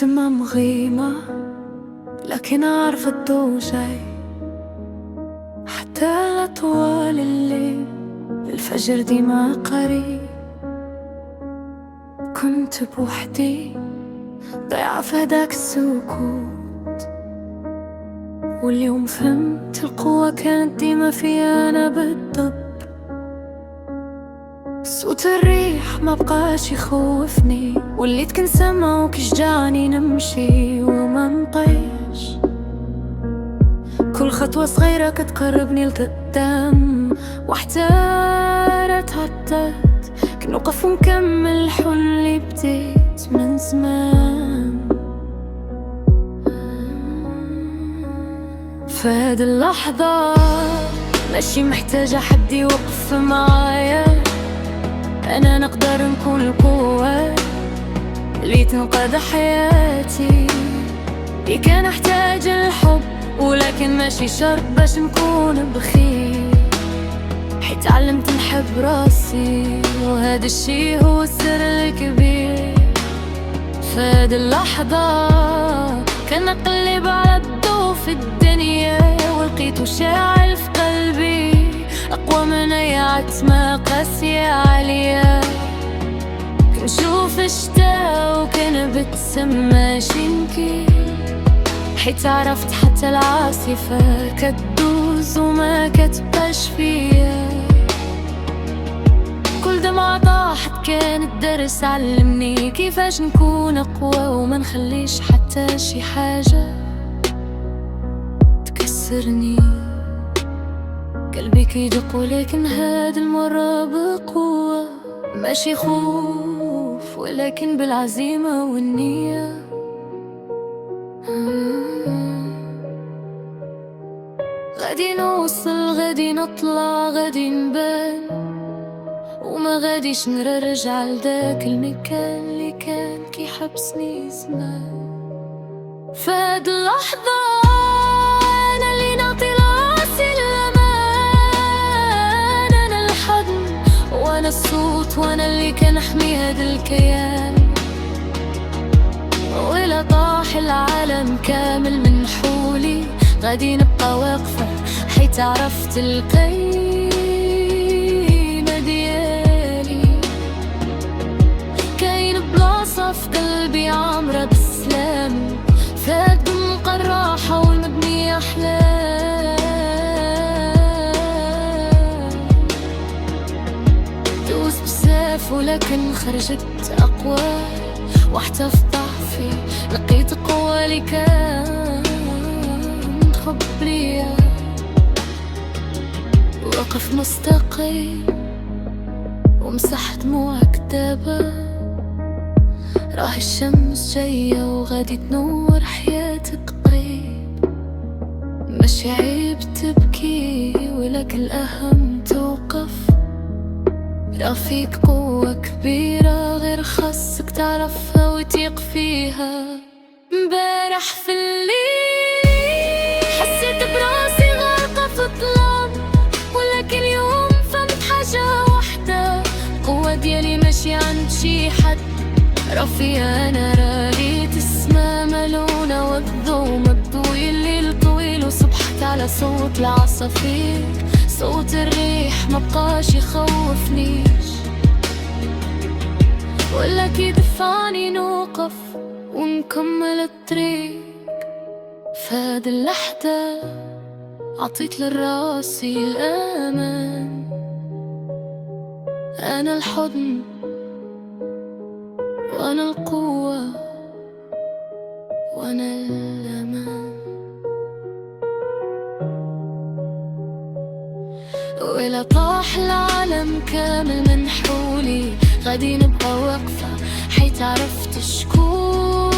سما مغيمة لكن عارفة الضو جاي، حتى على طوال الليل الفجر ديما قريب. كنت بوحدي ضيعة في هداك السكوت، واليوم فهمت القوة كانت ديما فيا أنا بالضبط. صوت الريح ما بقاش يخوفني، وليت كنسمع وكشجعني نمشي وما نطيش. كل خطوة صغيرة كتقربني لقدام، واحتارت تعدت كنوقف ونكمل الحلم اللي بديت من زمان. فهاد اللحظة ماشي محتاجة حد يوقف معايا، أنا نقدر نكون القوة اللي تنقذ حياتي. اللي كان أحتاج الحب ولكن ماشي شرط باش نكون بخير، حيت تعلمت نحب راسي وهذا الشي هو السر الكبير. فهاد اللحظة كان أقلب على الضو في الدنيا، ولقيتو شاعل في قلبي أقوى من أي عتمة قاسية عليا. كنشوف الشتا وكان بتسمى شنكي، حيت عرفت حتى العاصفة كتدوز وما كتبقاش فيا. كل دمعة طاحت كانت درس علمني كيفاش نكون أقوى وما نخليش حتى شي حاجة تكسرني. قلبي كيدق ولكن هاد المرة بقوة، ماشي خوف ولكن بالعزيمة والنية. غادي نوصل، غادي نطلع، غادي نبان، وما غاديش نرجع لذاك المكان اللي كان كيحبسني زمان. فهاد اللحظة أنا اللي نعطي لراسي الأمان، أنا الحضن وأنا الصوت وأنا اللي كنحمي هاد الكيان. ولا طاح العالم كامل من حولي غادي نبقى واقفة، حيت عرفت القيمة ديالي. كاين بلاصة في قلبي عامرة بالسلام، فيها دمق الراحة والمبنية أحلام. دوز بزاف ولكن خرجت أقوى، وحتى في ضعفي لقيت قوة اللي كان خب ليا. وقف مستقيم ومسح دموعك دابا، راهي الشمس جاية وغادي تنور حياتك قريب. ماشي عيب تبكي ولكن الأهم توقف، راه فيك قوة كبيرة غير خاصك تعرفها وتيق فيها. مبارح في الليل حسيت براسي غارقة في الظلام، ولكن اليوم فهمت حاجة وحدة، القوة ديالي ماشي عند شي حد، راه فيا أنا. رأيت السما ملونة والضو مبدوي، الليل طويل وصبحت على صوت العصافير. صوت الريح مبقاش يخوفنيش ولا كيدفعني نوقف ونكمل الطريق. فهاد اللحظة عطيت لراسي الأمان، أنا الحضن وأنا القوة وأنا الأمان. ولا طاح العالم كامل من حولي غادي نبقى واقفة، حيت عرفت شكون